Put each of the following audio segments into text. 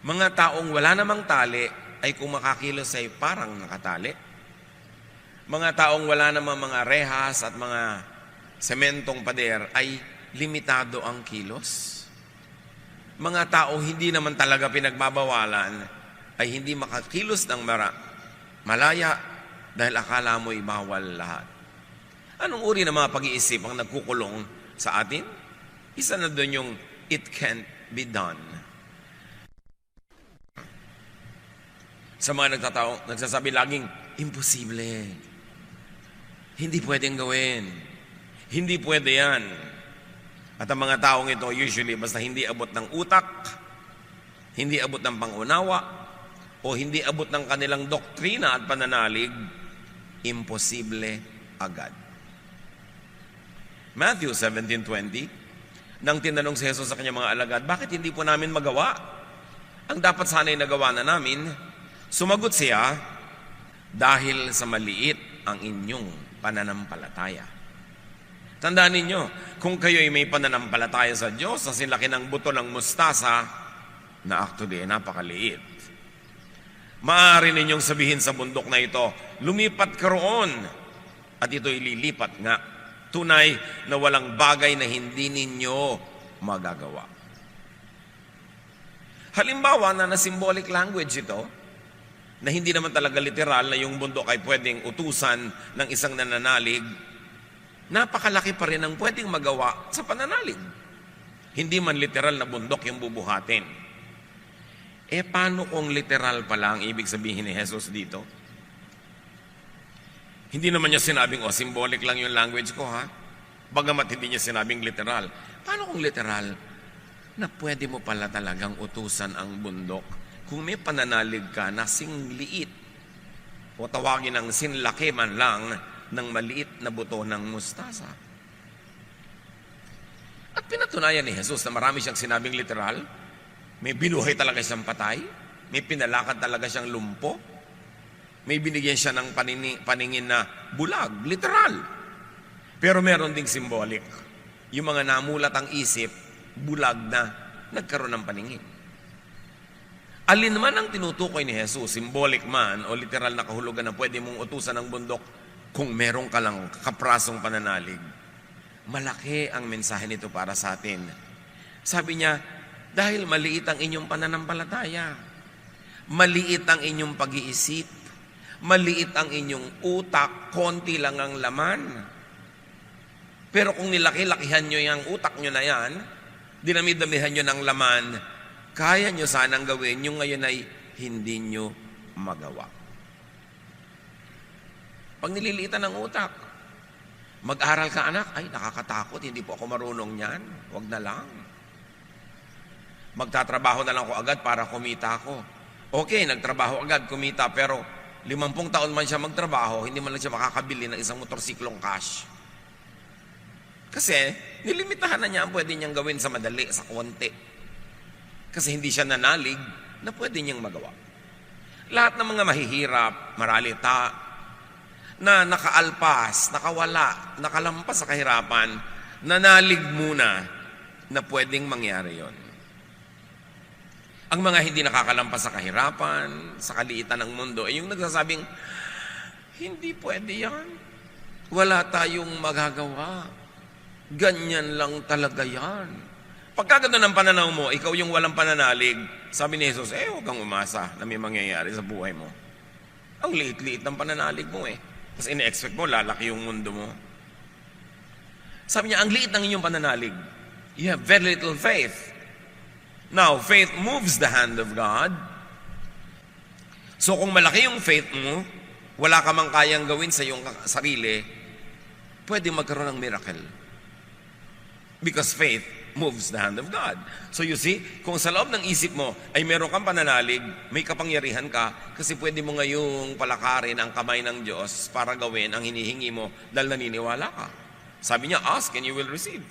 Mga taong wala namang tali ay kung makakilos ay parang nakatali. Mga taong wala namang mga rehas at mga sementong pader ay limitado ang kilos. Mga taong hindi naman talaga pinagbabawalan ay hindi makakilos ng malaya dahil akala mo'y bawal lahat. Anong uri ng mga pag-iisip ang nagkukulong sa atin? Isa na doon yung it can't be done. Sa mga nagsasabi laging, imposible. Hindi pwedeng gawin. Hindi pwede yan. At ang mga taong ito, usually, basta hindi abot ng utak, hindi abot ng pangunawa, o hindi abot ng kanilang doktrina at pananalig, imposible agad. Matthew 17:20, nang tinanong si Jesus sa kanyang mga alagad, bakit hindi po namin magawa? Ang dapat sana'y nagawa na namin. Sumagot siya, dahil sa maliit ang inyong pananampalataya. Tandaan ninyo, kung kayo'y may pananampalataya sa Diyos na silaki ng buto ng mustasa, na actually napakaliit. Maaari ninyong sabihin sa bundok na ito, lumipat ka roon, at ito'y lilipat nga. Tunay na walang bagay na hindi ninyo magagawa. Halimbawa na symbolic language ito, na hindi naman talaga literal na yung bundok ay pwedeng utusan ng isang nananalig, napakalaki pa rin ang pwedeng magawa sa pananalig. Hindi man literal na bundok yung bubuhatin. Paano kung literal pala ang ibig sabihin ni Jesus dito? Hindi naman niya sinabing, symbolic lang yung language ko ha. Bagamat hindi niya sinabing literal. Paano kung literal na pwede mo pala talagang utusan ang bundok kung may pananalig ka na singliit o tawagin ng sinlaki man lang ng maliit na buto ng mustasa? At pinatunayan ni Jesus na marami siyang sinabing literal. May binuhay talaga siyang patay. May pinalakad talaga siyang lumpo. May binigyan siya ng paningin na bulag, literal. Pero meron ding symbolic. Yung mga namulat ang isip, bulag na nagkaroon ng paningin. Alin man ang tinutukoy ni Jesus, symbolic man o literal na kahulugan na pwede mong utusan ng bundok kung meron ka lang kaprasong pananalig, malaki ang mensahe nito para sa atin. Sabi niya, dahil maliit ang inyong pananampalataya, maliit ang inyong pag-iisip, maliit ang inyong utak, konti lang ang laman. Pero kung nilaki-lakihan nyo yung utak nyo na yan, dinami-damihan nyo ng laman, kaya nyo sanang gawin, yung ngayon ay hindi nyo magawa. Pag nililiitan ng utak, mag-aral ka anak, ay nakakatakot, hindi po ako marunong yan, wag na lang. Magtatrabaho na lang ako agad para kumita ako. Okay, nagtrabaho agad, kumita, pero 50 taon man siya magtrabaho, hindi man lang siya makakabili ng isang motorsiklong cash. Kasi, nilimitahan na niya ang pwede niyang gawin sa madali, sa konti. Kasi hindi siya nanalig na pwede niyang magawa. Lahat ng mga mahihirap, maralita, na nakaalpas, nakawala, nakalampas sa kahirapan, nanalig muna na pwedeng mangyari yon. Ang mga hindi nakakalampas sa kahirapan, sa kaliitan ng mundo, ay yung nagsasabing, hindi pwede yan. Wala tayong magagawa. Ganyan lang talaga yan. Pagkaganda ng pananaw mo, ikaw yung walang pananalig, sabi ni Jesus, huwag kang umasa na may mangyayari sa buhay mo. Ang liit-liit ng pananalig mo Tapos ine-expect mo, lalaki yung mundo mo. Sabi niya, ang liit ng inyong pananalig. You have very little faith. Now, faith moves the hand of God. So kung malaki yung faith mo, wala ka mang kayang gawin sa iyong sarili, pwede magkaroon ng miracle. Because faith moves the hand of God. So you see, kung sa loob ng isip mo ay meron kang pananalig, may kapangyarihan ka, kasi pwede mo ngayong palakarin ang kamay ng Diyos para gawin ang hinihingi mo dahil naniniwala ka. Sabi niya, ask and you will receive.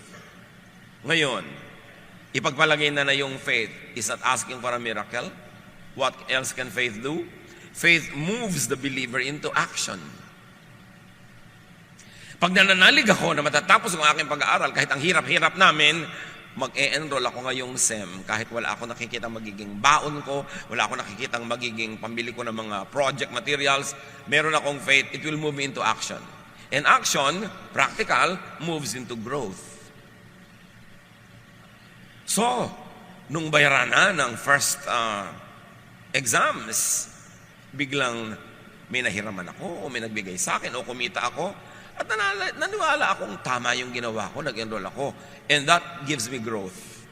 Ngayon, ipagpalagay na yung faith is not asking for a miracle. What else can faith do? Faith moves the believer into action. Pag nananalig ako na matatapos ang aking pag-aaral, kahit ang hirap-hirap namin, mag-e-enroll ako ngayong SEM kahit wala ako nakikita magiging baon ko, wala ako nakikita magiging pambili ko ng mga project materials, meron akong faith, it will move me into action. And action, practical, moves into growth. So, nung bayaran na ng first exams, biglang may nahiraman ako o may nagbigay sa akin o kumita ako at naniwala akong tama yung ginawa ko, nag-enroll ako. And that gives me growth.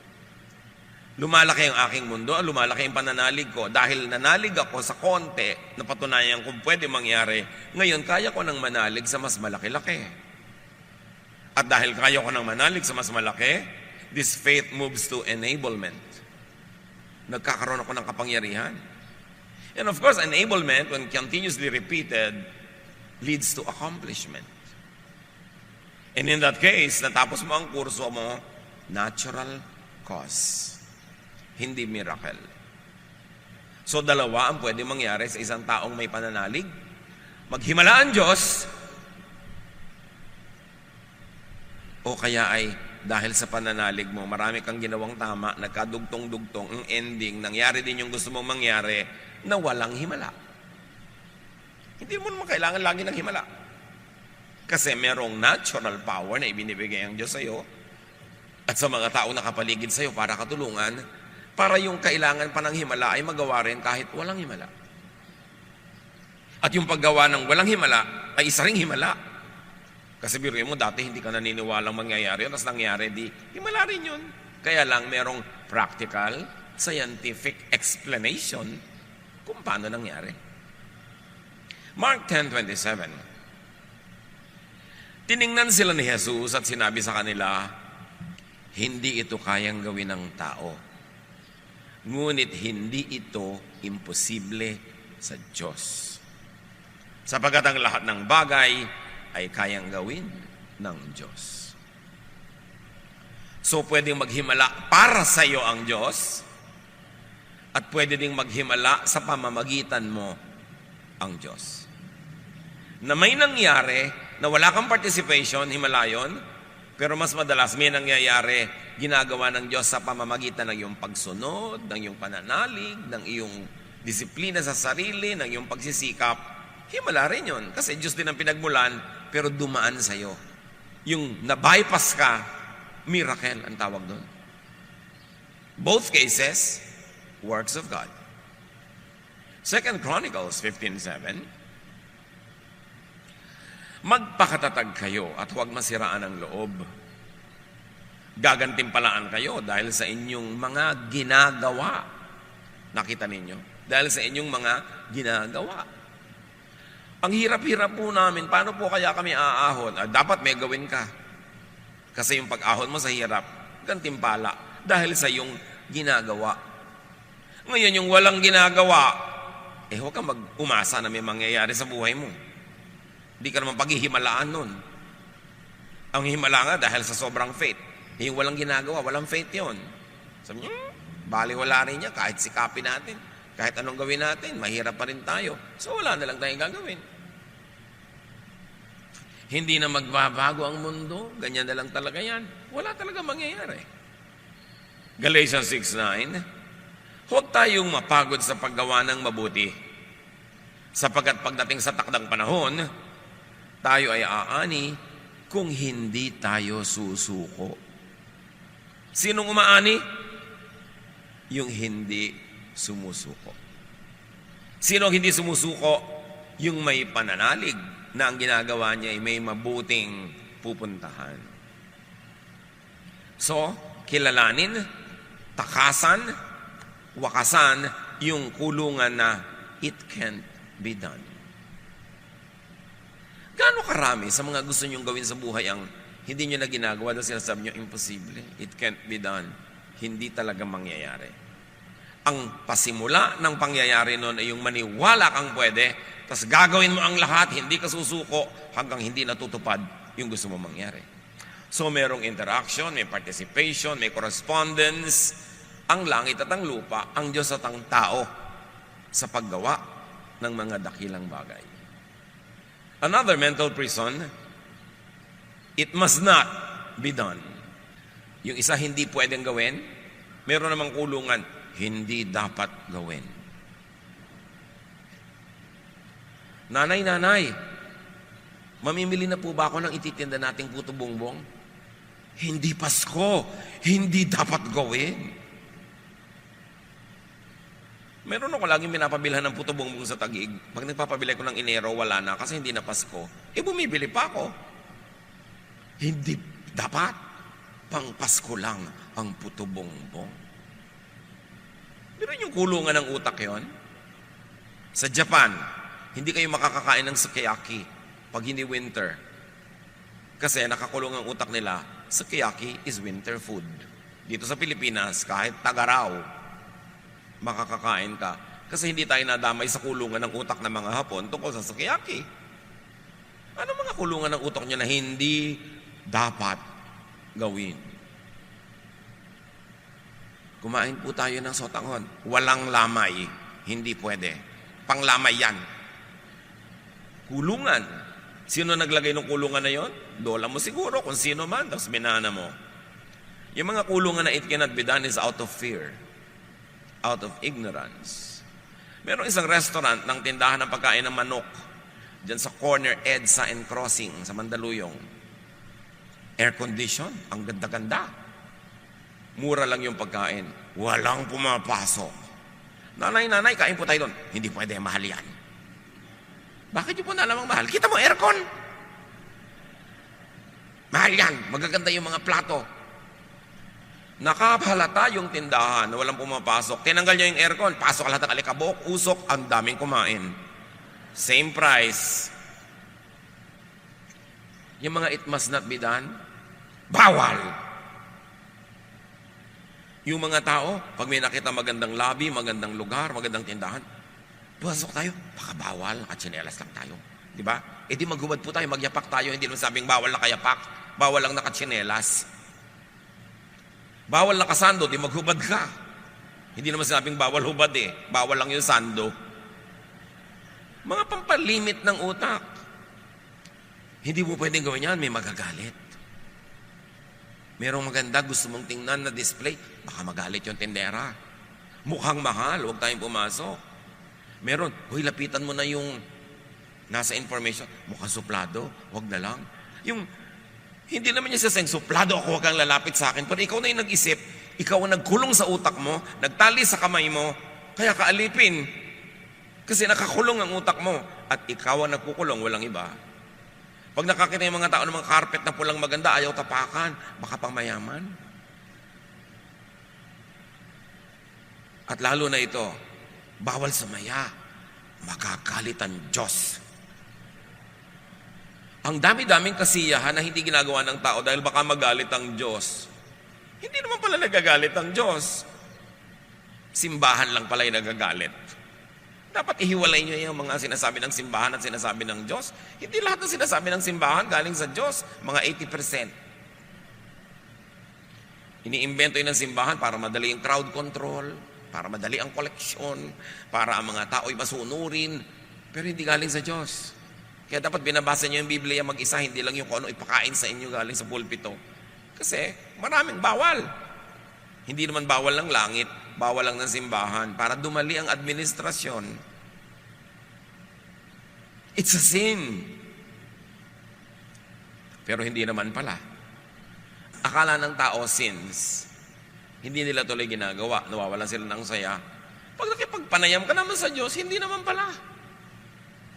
Lumalaki ang aking mundo, lumalaki ang pananalig ko. Dahil nanalig ako sa konti, napatunayan kung pwede mangyari, ngayon kaya ko nang manalig sa mas malaki-laki. At dahil kaya ko nang manalig sa mas malaki, this faith moves to enablement. Nagkakaroon ako ng kapangyarihan. And of course, enablement, when continuously repeated, leads to accomplishment. And in that case, natapos mo ang kurso mo, natural cause. Hindi miracle. So dalawa ang pwede mangyari sa isang taong may pananalig. Maghimala ang Diyos, o kaya ay dahil sa pananalig mo, marami kang ginawang tama, nagkadugtong-dugtong, ang ending, nangyari din yung gusto mong mangyari, na walang himala. Hindi mo naman kailangan lagi ng himala. Kasi merong natural power na ibinibigay ang Diyos sa iyo at sa mga tao nakapaligid sa iyo para katulungan, para yung kailangan pa ng himala ay magawa rin kahit walang himala. At yung paggawa ng walang himala ay isa ring himala. Kasi biruin mo, dati hindi ka naniniwalang mangyayari yun, tapos nangyari, di himala rin yun. Kaya lang merong practical, scientific explanation kung paano nangyari. Mark 10:27. Tiningnan sila ni Jesus at sinabi sa kanila, hindi ito kayang gawin ng tao. Ngunit hindi ito imposible sa Diyos. Sapagkat ang lahat ng bagay ay kayang gawin ng Diyos. So pwedeng maghimala para sa iyo ang Diyos at pwede ding maghimala sa pamamagitan mo ang Diyos. Na may nangyari na wala kang participation, himala yun, pero mas madalas may nangyayari, ginagawa ng Diyos sa pamamagitan ng iyong pagsunod, ng iyong pananalig, ng iyong disiplina sa sarili, ng iyong pagsisikap. Himala rin yun, kasi Diyos din ang pinagmulan, pero dumaan sa iyo. Yung na-bypass ka, miracle ang tawag doon. Both cases, works of God. 2 Chronicles 15:7, magpakatatag kayo at huwag masiraan ang loob. Gagantimpalaan kayo dahil sa inyong mga ginagawa. Nakita ninyo? Dahil sa inyong mga ginagawa. Ang hirap-hirap po namin, paano po kaya kami aahon? Dapat may gawin ka. Kasi yung pag-ahon mo sa hirap, gantimpala dahil sa iyong ginagawa. Ngayon, yung walang ginagawa, huwag kang mag-umasa na may mangyayari sa buhay mo. Hindi ka naman paghihimalaan nun. Ang himala nga dahil sa sobrang faith. Yung walang ginagawa, walang faith yun. Sabi niyo, baliwala rin niya kahit sikapin natin. Kahit anong gawin natin, mahirap pa rin tayo. So wala na lang tayong gagawin. Hindi na magbabago ang mundo. Ganyan na lang talaga yan. Wala talaga mangyayari. Galatians 6:9, huwag tayong mapagod sa paggawa ng mabuti. Sapagkat pagdating sa takdang panahon, tayo ay aani kung hindi tayo susuko. Sinong umaani? Yung hindi sumusuko. Sino ang hindi sumusuko? Yung may pananalig na ang ginagawa niya ay may mabuting pupuntahan. So, kilalanin, takasan, wakasan yung kulungan na it can't be done. Gaano karami sa mga gusto nyong gawin sa buhay ang hindi nyo na ginagawa dahil sinasabi nyo, imposible. It can't be done. Hindi talaga mangyayari. Ang pasimula ng pangyayari nun ay yung maniwala kang pwede, tapos gagawin mo ang lahat, hindi ka susuko hanggang hindi natutupad yung gusto mo mangyari. So merong interaction, may participation, may correspondence, ang langit at ang lupa, ang Diyos at ang tao sa paggawa ng mga dakilang bagay. Another mental prison, it must not be done. Yung isa hindi pwedeng gawin, meron namang kulungan, hindi dapat gawin. Nanay, mamimili na po ba ako ng ititinda nating puto bongbong? Hindi Pasko, hindi dapat gawin. Meron ako laging pinapabilhan ng puto bongbong sa Taguig. Pag nagpapabili ko ng Enero, wala na kasi hindi na Pasko. Bumibili pa ako. Hindi dapat. Pang Pasko lang ang puto bongbong. Pero yung kulungan ng utak yon. Sa Japan, hindi kayo makakakain ng sukiyaki pag hindi winter. Kasi nakakulong ang utak nila, sukiyaki is winter food. Dito sa Pilipinas, kahit tagaraw, makakakain ka. Kasi hindi tayo nadamay sa kulungan ng utak ng mga Hapon tungkol sa sukiyaki. Ano mga kulungan ng utak niya na hindi dapat gawin? Kumain po tayo ng sotanghon. Walang lamay. Hindi pwede. Panglamay yan. Kulungan. Sino naglagay ng kulungan na yon? Dola mo siguro kung sino man, tapos minana mo. Yung mga kulungan na it cannot be done is out of fear. Out of ignorance. Merong isang restaurant ng tindahan ng pagkain ng manok dyan sa corner EDSA and Crossing sa Mandaluyong. Air condition, ang ganda-ganda. Mura lang yung pagkain. Walang pumapasok. Nanay, kain po tayo doon. Hindi pwede, mahal yan. Bakit yung po nalamang mahal? Kita mo, aircon. Mahal yan. Magaganda yung mga plato. Nakahalata yung tindahan na walang pumapasok. Tinanggal niya yung aircon. Pasok lahat ng alikabok, usok, ang daming kumain. Same price. Yung mga it must not be done, bawal. Yung mga tao, pag may nakita magandang lobby, magandang lugar, magandang tindahan, pasok tayo, baka bawal, nakatsinelas lang tayo. Di ba? Di maghubad po tayo, magyapak tayo, hindi naman sabing bawal nakayapak, bawal lang nakatsinelas. Bawal nakasando, di maghubad ka. Hindi naman sabing bawal hubad bawal lang yung sando. Mga pampalimit ng utak. Hindi mo pwedeng gawin yan, may magagalit. Merong maganda, gusto mong tingnan na display, baka magalit yung tindera. Mukhang mahal, huwag tayong pumasok. Meron, lapitan mo na yung nasa information, mukhang suplado, huwag na lang. Yung, hindi naman niya sasayang, suplado ako, huwag kang lalapit sa akin. Pero ikaw na yung nag-isip, ikaw ang nagkulong sa utak mo, nagtali sa kamay mo, kaya kaalipin. Kasi nakakulong ang utak mo, at ikaw ang nagkukulong, walang iba. Pag nakakita yung mga tao ng mga carpet na pulang maganda, ayaw tapakan, baka pang mayaman. At lalo na ito, bawal sumaya, magagalit ang Diyos. Ang dami-daming kasiyahan na hindi ginagawa ng tao dahil baka magalit ang Diyos. Hindi naman pala nagagalit ang Diyos. Simbahan lang pala yung nagagalit. Dapat ihiwalay nyo yung mga sinasabi ng simbahan at sinasabi ng Diyos. Hindi lahat ng sinasabi ng simbahan galing sa Diyos, mga 80%. Iniimbento yun ng simbahan para madali yung crowd control, para madali ang koleksyon, para ang mga tao'y masunurin, pero hindi galing sa Diyos. Kaya dapat binabasa nyo yung Biblia mag-isa, hindi lang yung kung ano ipakain sa inyo galing sa pulpito. Kasi maraming bawal. Hindi naman bawal ng langit, bawal lang ng simbahan para dumali ang administrasyon. It's a sin. Pero hindi naman pala. Akala ng tao sins. Hindi nila tuloy ginagawa. Nawawalan sila ng saya. Pag nakipagpanayam ka naman sa Diyos, hindi naman pala.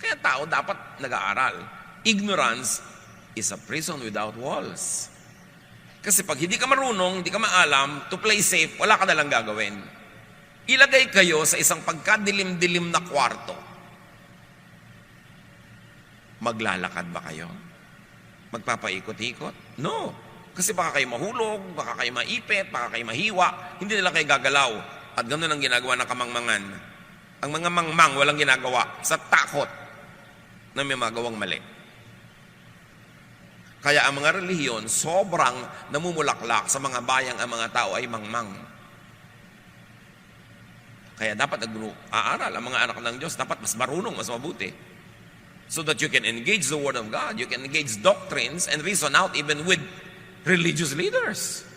Kaya tao dapat nag-aaral. Ignorance is a prison without walls. Kasi pag hindi ka marunong, hindi ka maalam, to play safe, wala ka nalang gagawin. Ilagay kayo sa isang pagkadilim-dilim na kwarto. Maglalakad ba kayo? Magpapaikot-ikot? No. Kasi baka kayo mahulog, baka kayo maipit, baka kayo mahiwa, hindi nila kayo gagalaw. At ganoon ang ginagawa ng kamangmangan. Ang mga mangmang walang ginagawa sa takot na may magawang mali. Kaya ang mga relihiyon, sobrang namumulaklak sa mga bayang ang mga tao ay mangmang. Kaya dapat aaral ang mga anak ng Diyos, dapat mas marunong, mas mabuti. So that you can engage the Word of God, you can engage doctrines and reason out even with religious leaders.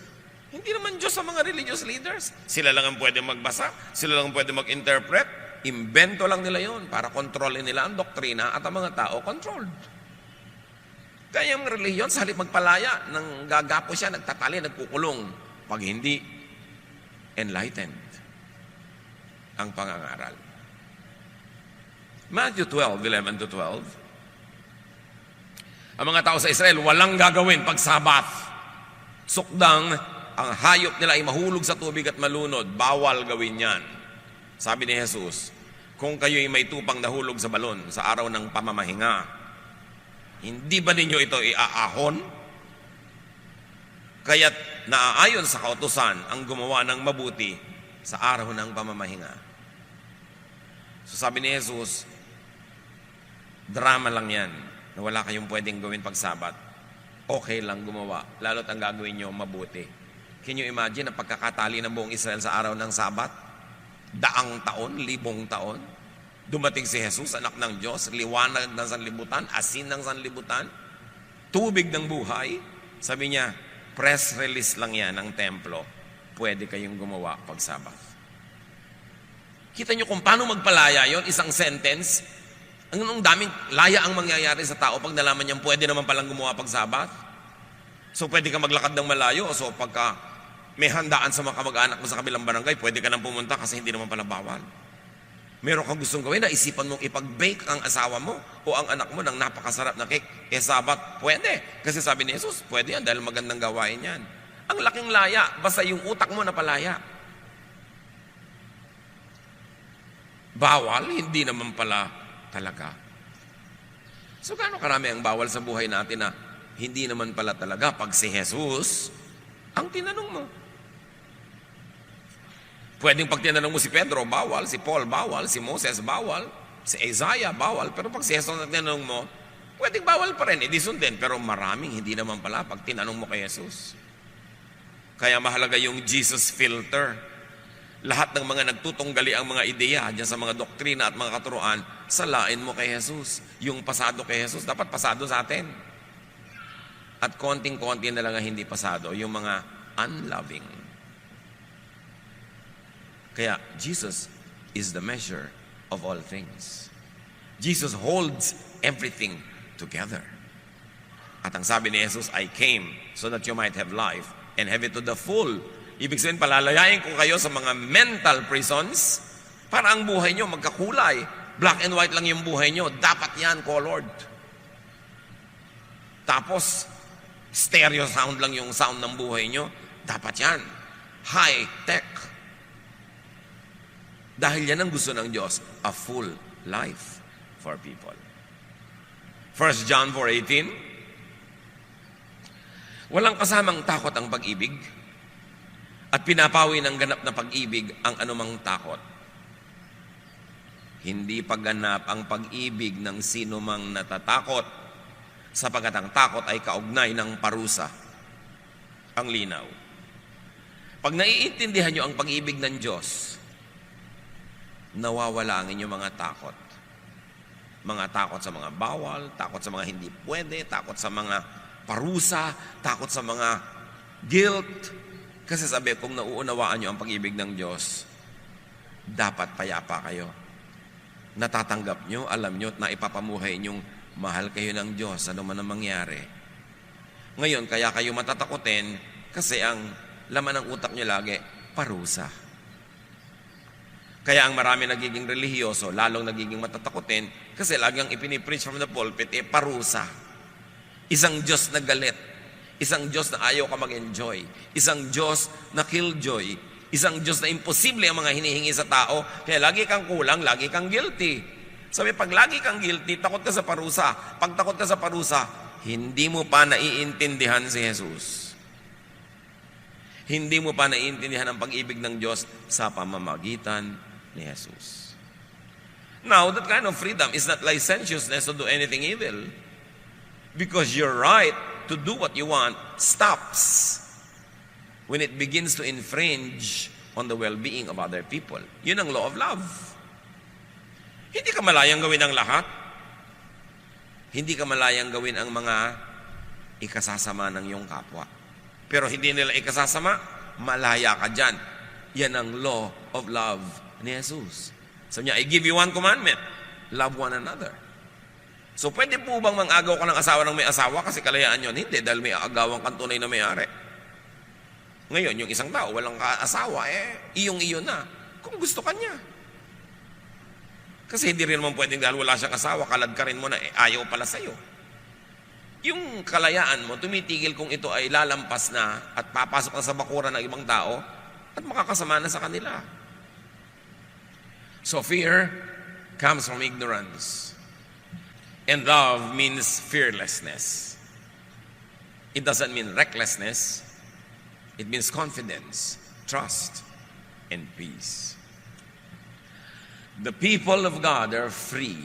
Hindi naman Diyos sa mga religious leaders. Sila lang ang pwede magbasa, sila lang ang pwede mag-interpret. Invento lang nila yon para kontrolin nila ang doktrina at ang mga tao controlled. Kaya yung reliyon, sa halip magpalaya, nang gagapo siya, nagtatali, nagkukulong. Pag hindi enlightened ang pangangaral. Matthew 12:11-12. Ang mga tao sa Israel, walang gagawin pag Sabath. Sukdang, ang hayop nila ay mahulog sa tubig at malunod. Bawal gawin yan. Sabi ni Jesus, kung kayo'y may tupang nahulog sa balon sa araw ng pamamahinga, hindi ba ninyo ito iaahon? Kaya't naaayon sa kautusan ang gumawa ng mabuti sa araw ng pamamahinga. So sabi ni Jesus, drama lang yan na wala kayong pwedeng gawin pag Sabat. Okay lang gumawa, lalo't ang gagawin nyo mabuti. Can you imagine ang pagkakatali ng buong Israel sa araw ng Sabat? Daang taon, libong taon. Dumating si Jesus, anak ng Diyos, liwanag ng sanlibutan, asin ng sanlibutan, tubig ng buhay. Sabi niya, press release lang yan ng templo. Pwede kayong gumawa pag Sabat. Kita nyo kung paano magpalaya yon, isang sentence. Ang daming laya ang mangyayari sa tao pag nalaman niyang pwede naman palang gumawa pag Sabat. So pwede ka maglakad ng malayo. So pagka may handaan sa mga kamag-anak mo sa kabilang barangay, pwede ka nang pumunta kasi hindi naman pala bawal. Meron kang gustong gawin na isipan mong ipag-bake ang asawa mo o ang anak mo ng napakasarap na cake. Sabat, pwede. Kasi sabi ni Jesus, pwede yan dahil magandang gawain yan. Ang laking laya, basta yung utak mo na palaya. Bawal, hindi naman pala talaga. So gaano karami ang bawal sa buhay natin na hindi naman pala talaga pag si Jesus ang tinanong mo. Pwedeng pag tinanong mo si Pedro, bawal. Si Paul, bawal. Si Moses, bawal. Si Isaiah, bawal. Pero pag si Jesus ang tinanong mo, pwedeng bawal pa rin. Di sundin. Pero maraming hindi naman pala pag tinanong mo kay Jesus. Kaya mahalaga yung Jesus filter. Lahat ng mga nagtutunggali ang mga ideya dyan sa mga doktrina at mga katuruan, salain mo kay Jesus. Yung pasado kay Jesus, dapat pasado sa atin. At konting-konti na lang ang hindi pasado, yung mga unloving. Kaya Jesus is the measure of all things. Jesus holds everything together. At ang sabi ni Jesus, I came so that you might have life and have it to the full. Ibig sabihin, palalayain ko kayo sa mga mental prisons para ang buhay nyo magkakulay. Black and white lang yung buhay nyo. Dapat yan, colored. Tapos, stereo sound lang yung sound ng buhay nyo. Dapat yan. High-tech. Dahil yan ang gusto ng Diyos, a full life for people. 1 John 4:18, walang kasamang takot ang pag-ibig at pinapawi ng ganap na pag-ibig ang anumang takot. Hindi pagganap ang pag-ibig ng sino mang natatakot, sapagkat ang takot ay kaugnay ng parusa. Ang linaw. Pag naiintindihan nyo ang pag-ibig ng Diyos, nawawala ang inyong mga takot. Mga takot sa mga bawal, takot sa mga hindi pwede, takot sa mga parusa, takot sa mga guilt. Kasi sabi, kung nauunawaan nyo ang pag-ibig ng Diyos, dapat payapa kayo. Natatanggap nyo, alam nyo, at naipapamuhay nyong mahal kayo ng Diyos, ano man ang mangyari. Ngayon, kaya kayo matatakotin kasi ang laman ng utak nyo lagi, parusa. Kaya ang marami nagiging relihiyoso, lalong nagiging matatakotin kasi lagi ang ipinipreach from the pulpit, parusa. Isang Diyos na galit. Isang Diyos na ayaw ka mag-enjoy. Isang Diyos na killjoy. Isang Diyos na imposible ang mga hinihingi sa tao. Kaya lagi kang kulang, lagi kang guilty. Sabi, pag lagi kang guilty, takot ka sa parusa. Pag takot ka sa parusa, hindi mo pa naiintindihan si Jesus. Hindi mo pa naiintindihan ang pag-ibig ng Diyos sa pamamagitan ni Jesus. Now, that kind of freedom is not licentiousness to do anything evil. Because your right to do what you want stops when it begins to infringe on the well-being of other people. Yun ang law of love. Hindi ka malayang gawin ang lahat. Hindi ka malayang gawin ang mga ikasasama ng iyong kapwa. Pero hindi nila ikasasama malaya ka dyan. Yan ang law of love ni Jesus. Sabi niya, I give you one commandment, love one another. So pwede po bang mang-agaw ka ng asawa ng may asawa kasi kalayaan yun? Hindi, dahil may agawang kang tunay na may-ari. Ngayon, yung isang tao, walang asawa, iyong-iyo na. Kung gusto ka niya. Kasi hindi rin naman pwedeng dahil wala siyang asawa, kalad ka rin mo na ayaw pala sa'yo. Yung kalayaan mo, tumitigil kung ito ay lalampas na at papasok na sa bakuran ng ibang tao at makakasama na sa kanila. So fear comes from ignorance. And love means fearlessness. It doesn't mean recklessness. It means confidence, trust, and peace. The people of God are free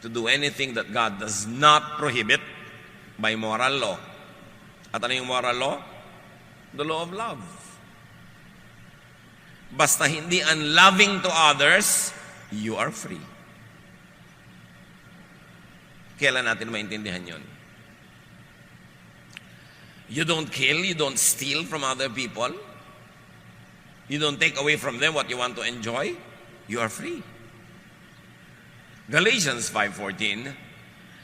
to do anything that God does not prohibit by moral law. At ano yung moral law? The law of love. Basta hindi unloving to others, you are free. Kailan natin maintindihan yun? You don't kill, you don't steal from other people. You don't take away from them what you want to enjoy. You are free. Galatians 5:14,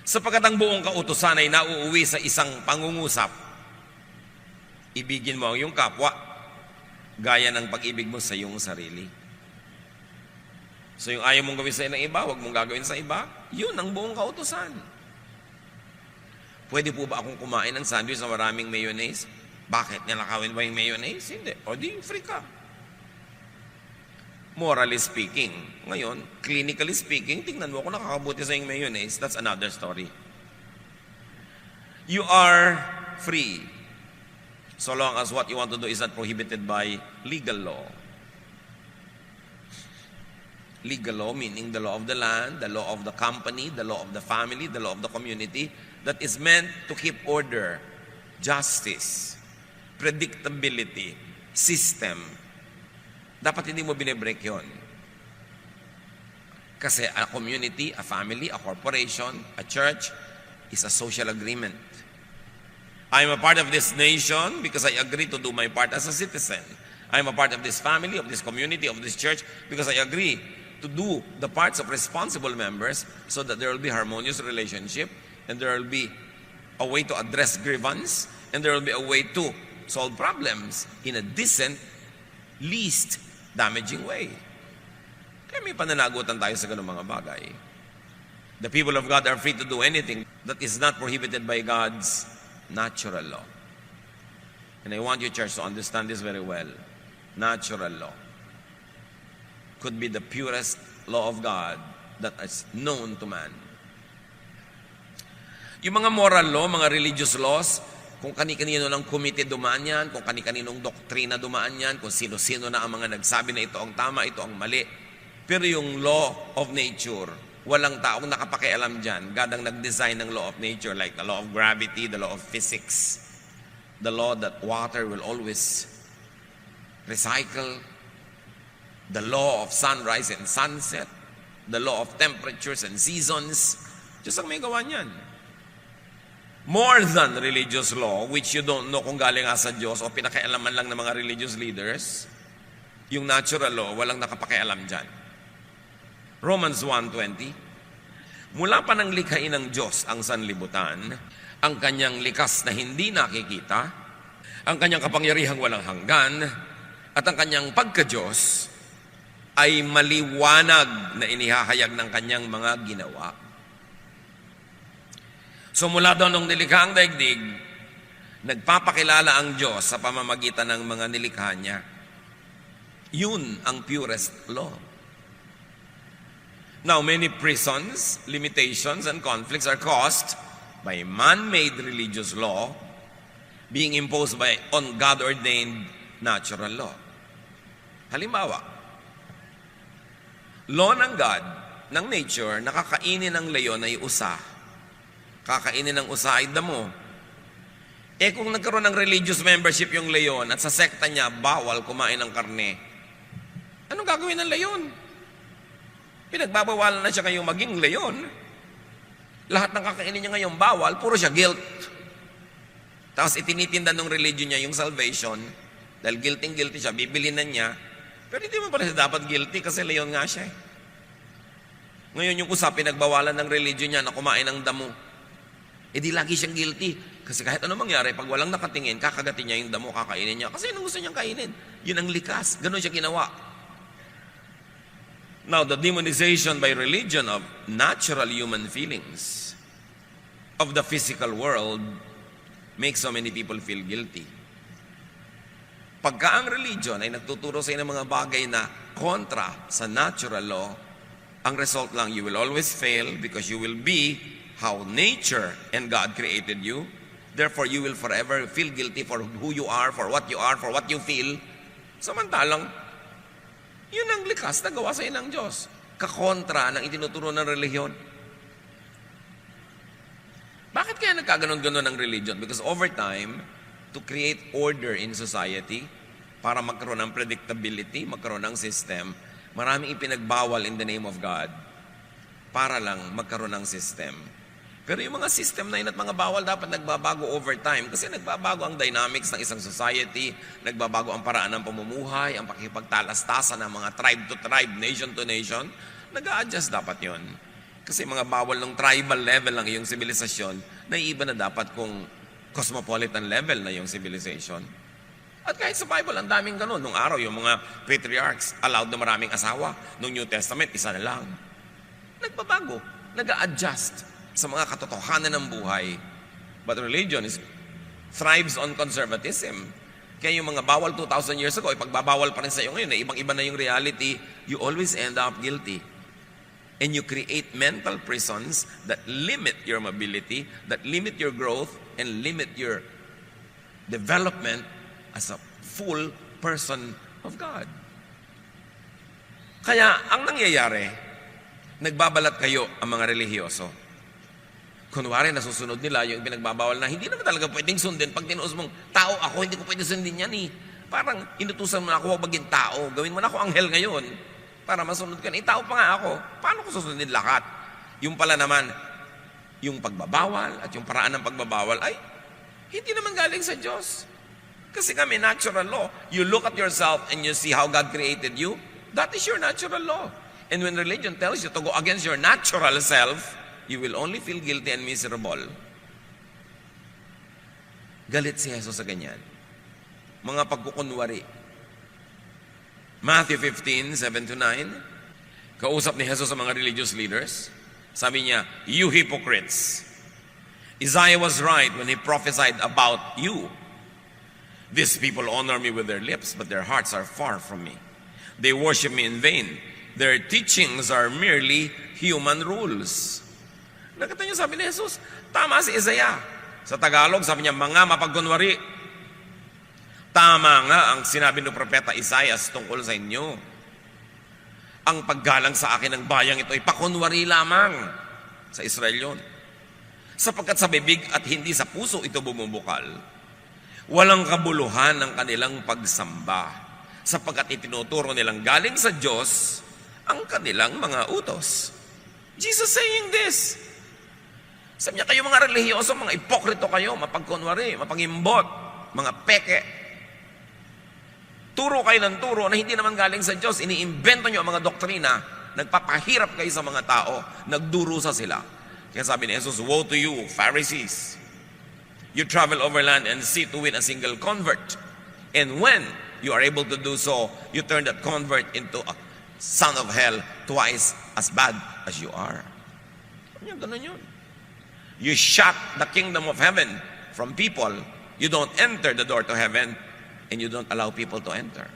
sapagkat ang buong kautusan ay nauuwi sa isang pangungusap. Ibigin mo ang iyong kapwa, gaya ng pag-ibig mo sa iyong sarili. So yung ayaw mong gawin sa ng iba, huwag mong gagawin sa iba, yun ang buong kautusan. Pwede po ba akong kumain ng sandwich na maraming mayonnaise? Bakit? Nilakawin ba yung mayonnaise? Hindi. O di, free ka. Morally speaking. Ngayon, clinically speaking, tingnan mo kung nakakabuti sa yung mayonnaise, that's another story. You are free so long as what you want to do is not prohibited by legal law. Legal law meaning the law of the land, the law of the company, the law of the family, the law of the community that is meant to keep order, justice, predictability, system. Dapat hindi mo binibreak yun. Kasi a community, a family, a corporation, a church is a social agreement. I'm a part of this nation because I agree to do my part as a citizen. I'm a part of this family, of this community, of this church because I agree to do the parts of responsible members so that there will be harmonious relationship and there will be a way to address grievance and there will be a way to solve problems in a decent, least damaging way. Kaya may pananagutan tayo sa ganung mga bagay. The people of God are free to do anything that is not prohibited by God's natural law. And I want you, church, to understand this very well. Natural law could be the purest law of God that is known to man. Yung mga moral law, mga religious laws, kung kani-kanino ng committee dumaan yan, kung kani-kaninong doktrina dumaan yan, kung sino-sino na ang mga nagsabi na ito ang tama, ito ang mali. Pero yung law of nature, walang taong nakapakialam dyan. God ang nag-design ng law of nature like the law of gravity, the law of physics, the law that water will always recycle, the law of sunrise and sunset, the law of temperatures and seasons. Diyos ang may gawa niyan. More than religious law, which you don't know kung galing sa Diyos o pinakialaman lang ng mga religious leaders, yung natural law, walang nakapakialam dyan. Romans 1:20, mula pa ng likhain ng Diyos ang sanlibutan, ang kanyang likas na hindi nakikita, ang kanyang kapangyarihang walang hanggan, at ang kanyang pagka-Diyos ay maliwanag na inihahayag ng kanyang mga ginawa. So mula daw nung nilikha ang daigdig, nagpapakilala ang Diyos sa pamamagitan ng mga nilikha niya. Yun ang purest law. Now, many prisons, limitations, and conflicts are caused by man-made religious law being imposed by on God-ordained natural law. Halimbawa, law ng God, ng nature, nakakainin ng leon ay usa. Kakainin ng usa ay damo. Kung nagkaroon ng religious membership yung leon at sa sekta niya, bawal kumain ng karne, anong gagawin ng leon? Pinagbabawalan na siya ngayong maging leon. Lahat ng kakainin niya ngayong bawal, puro siya guilt. Tapos itinitinda ng religion niya yung salvation Dahil guilty siya, bibilin na niya. Pero hindi mo pala siya dapat guilty kasi leon nga siya. Ngayon yung usapin, nagbawalan ng religion niya na kumain ng damo. Eh di lagi siyang guilty. Kasi kahit ano mangyari, pag walang nakatingin, kakagatin niya yung damo, kakainin niya. Kasi yun ang gusto niyang kainin. Yun ang likas. Ganun siya ginawa. Now, the demonization by religion of natural human feelings of the physical world makes so many people feel guilty. Pagka ang religion ay nagtuturo sa inyo ng mga bagay na kontra sa natural law, ang result lang, you will always fail because you will be how nature and God created you. Therefore, you will forever feel guilty for who you are, for what you feel. Samantalang, yun ang likas na gawa sa inang Diyos. Kakontra ng itinuturo ng relihiyon. Bakit kaya nagkaganon-ganon ng religion? Because over time, to create order in society, para magkaroon ng predictability, magkaroon ng system, maraming ipinagbawal in the name of God para lang magkaroon ng system. Pero yung mga system na yun at mga bawal dapat nagbabago over time kasi nagbabago ang dynamics ng isang society, nagbabago ang paraan ng pamumuhay, ang pakipagtalastasan ng mga tribe to tribe, nation to nation, nag-a-adjust dapat yon. Kasi mga bawal ng tribal level ng iyong sibilisasyon, naiiba na dapat kung cosmopolitan level na iyong civilization. At kahit sa Bible, ang daming ganun. Nung araw, yung mga patriarchs allowed na maraming asawa. Nung New Testament, isa na lang. Nagbabago, nag-a-adjust sa mga katotohanan ng buhay. But religion thrives on conservatism. Kaya yung mga bawal 2,000 years ago, ipagbabawal pa rin sa iyo ngayon, na ibang-iba na yung reality, you always end up guilty. And you create mental prisons that limit your mobility, that limit your growth, and limit your development as a full person of God. Kaya, ang nangyayari, nagbabalat kayo ang mga relihiyoso. Kunwari, nasusunod nila yung pinagbabawal na hindi naman talaga pwedeng sundin. Pag tinuos mong, tao ako, hindi ko pwede sundin yan eh. Parang inutusan mo na ako, huwag maging tao. Gawin mo na ako anghel ngayon para masunod ka na. Tao pa nga ako. Paano ko susundin lahat? Yung pala naman, yung pagbabawal at yung paraan ng pagbabawal ay hindi naman galing sa Diyos. Kasi kami, natural law. You look at yourself and you see how God created you. That is your natural law. And when religion tells you to go against your natural self, you will only feel guilty and miserable. Galit si Jesus sa ganyan. Mga pagkukunwari. Matthew 15, 7-9, kausap ni Jesus sa mga religious leaders. Sabi niya, you hypocrites, Isaiah was right when he prophesied about you. These people honor me with their lips, but their hearts are far from me. They worship me in vain. Their teachings are merely human rules. Nakita niyo, sabi ni Jesus, tama si Isaiah. Sa Tagalog, sabi niya, mga mapagkunwari. Tama nga ang sinabi ng propeta Isaiah tungkol sa inyo. Ang paggalang sa akin ng bayang ito ay pakunwari lamang sa Israel yun. Sapagkat sa bibig at hindi sa puso ito bumubukal, walang kabuluhan ng kanilang pagsamba, sapagkat itinuturo nilang galing sa Diyos ang kanilang mga utos. Jesus saying this. Sabi niya, kayo mga relihiyoso, mga ipokrito kayo, mapagkunwari, mapangimbot, mga peke. Turo kayo ng turo na hindi naman galing sa Diyos. Iniimbento niyo ang mga doktrina, nagpapahirap kayo sa mga tao, nagdurusa sila. Kaya sabi ni Jesus, woe to you, Pharisees. You travel overland and sea to win a single convert. And when you are able to do so, you turn that convert into a son of hell twice as bad as you are. Ganun yun. You shut the kingdom of heaven from people. You don't enter the door to heaven, and you don't allow people to enter.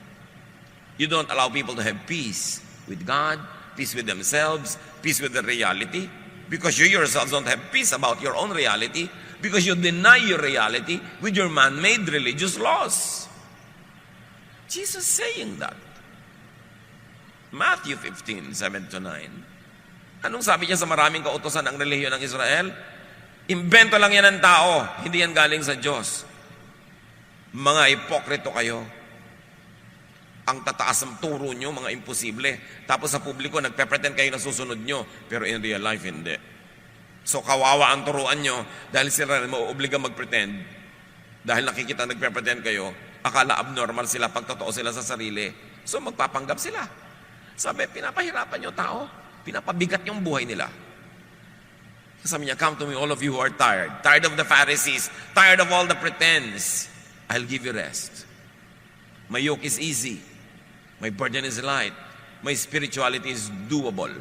You don't allow people to have peace with God, peace with themselves, peace with the reality, because you yourselves don't have peace about your own reality, because you deny your reality with your man-made religious laws. Jesus saying that. Matthew 15, 7-9. Anong sabi niya sa maraming kautosan ng relihiyon ng Israel? Imbento lang yan ng tao, hindi yan galing sa Diyos. Mga hipokrito kayo. Ang tataas ng turo nyo, mga imposible. Tapos sa publiko, nagpe-pretend kayo na susunod nyo, pero in real life, hindi. So kawawa ang turuan nyo dahil sila mauobliga mag-pretend. Dahil nakikita nagpe-pretend kayo, Akala abnormal sila pag totoo sila sa sarili. So magpapanggap sila. Sabi, pinapahirapan yung tao. Pinapabigat yung buhay nila. Sabi niya, come to me all of you who are tired. Tired of the Pharisees. Tired of all the pretense. I'll give you rest. My yoke is easy. My burden is light. My spirituality is doable.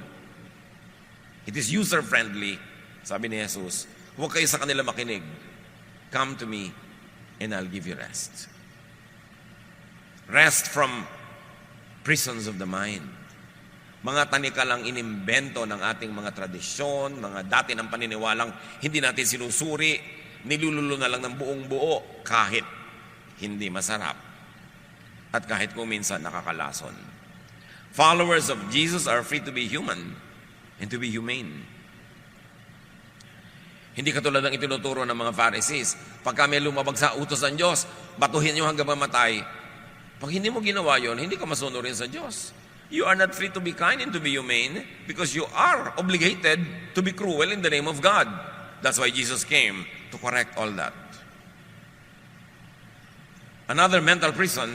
It is user-friendly. Sabi ni Jesus, huwag kayo sa kanila makinig. Come to me and I'll give you rest. Rest from prisons of the mind. Mga tanikalang inimbento ng ating mga tradisyon, mga dati ng paniniwalang hindi natin sinusuri, nilululo na lang ng buong buo kahit hindi masarap at kahit kung minsan nakakalason. Followers of Jesus are free to be human and to be humane. Hindi katulad ng itinuturo ng mga Pharisees. Pagka may lumabag sa utos ng Diyos, batuhin nyo hanggang mamatay. Pag hindi mo ginawa yon, hindi ka masunurin sa Diyos. You are not free to be kind and to be humane because you are obligated to be cruel in the name of God. That's why Jesus came to correct all that. Another mental prison,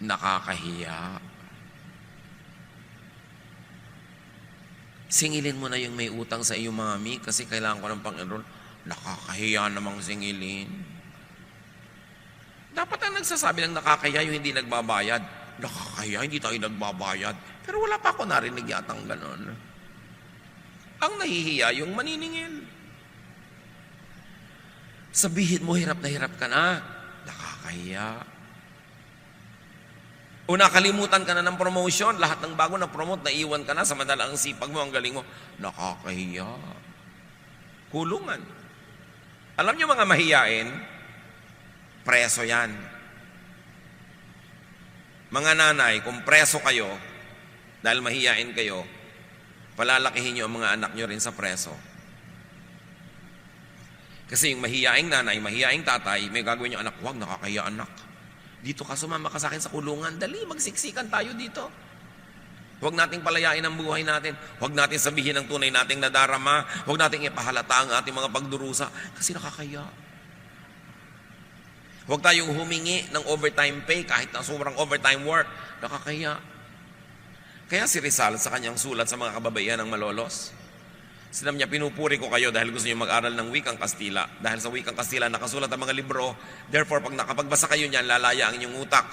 nakakahiya. Singilin mo na yung may utang sa iyo, mami, kasi kailangan ko ng pang-enroll. Nakakahiya namang singilin. Dapat ang nagsasabi ng nakakahiya yung hindi nagbabayad. Nakakahiya, hindi tayo nagbabayad. Pero wala pa ako narinig yatang ganon. Ang nahihiya yung maniningil. Sabihin mo, hirap ka na. Nakakahiya. O nakalimutan ka na ng promotion, lahat ng bago na promote, naiwan ka na, samantala ang sipag mo, ang galing mo. Nakakahiya. Kulungan. Alam niyo mga mahiyain, preso yan. Mga nanay, kung preso kayo, dahil mahiyain kayo, palalakihin niyo ang mga anak niyo rin sa preso. Kasi yung mahiyaing nanay, mahiyaing tatay, may gagawin yung anak, huwag nakakahiya anak. Dito ka, sumama ka sa akin sa kulungan. Dali, magsiksikan tayo dito. Huwag nating palayain ang buhay natin. Huwag natin sabihin ang tunay nating nadarama. Huwag nating ipahalata ang ating mga pagdurusa. Kasi nakakaya. Huwag tayong humingi ng overtime pay kahit na sobrang overtime work. Nakakaya. Kaya si Rizal sa kanyang sulat sa mga kababaihan ng malolos, sinabi niya, pinupuri ko kayo dahil gusto niyo mag-aral ng wikang Kastila. Dahil sa wikang Kastila nakasulat ang mga libro. Therefore, pag nakapagbasa kayo niyan, lalaya ang inyong utak.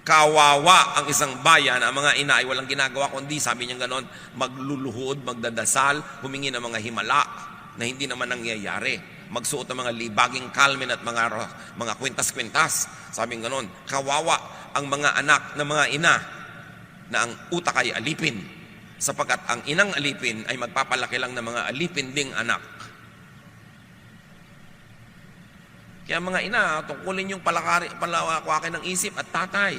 Kawawa ang isang bayan, ang mga ina ay walang ginagawa kundi, sabi niya ganon, magluluhod, magdadasal, humingi ng mga himala na hindi naman nangyayari. Magsuot ng mga libaging kalmen at mga kwintas-kwintas. Sabi niya ganon, kawawa ang mga anak ng mga ina na ang utak ay alipin. Sapagkat ang inang alipin ay magpapalaki lang ng mga alipin ding anak. Kaya mga ina, tungkulin yung palawakin ng isip at tatay.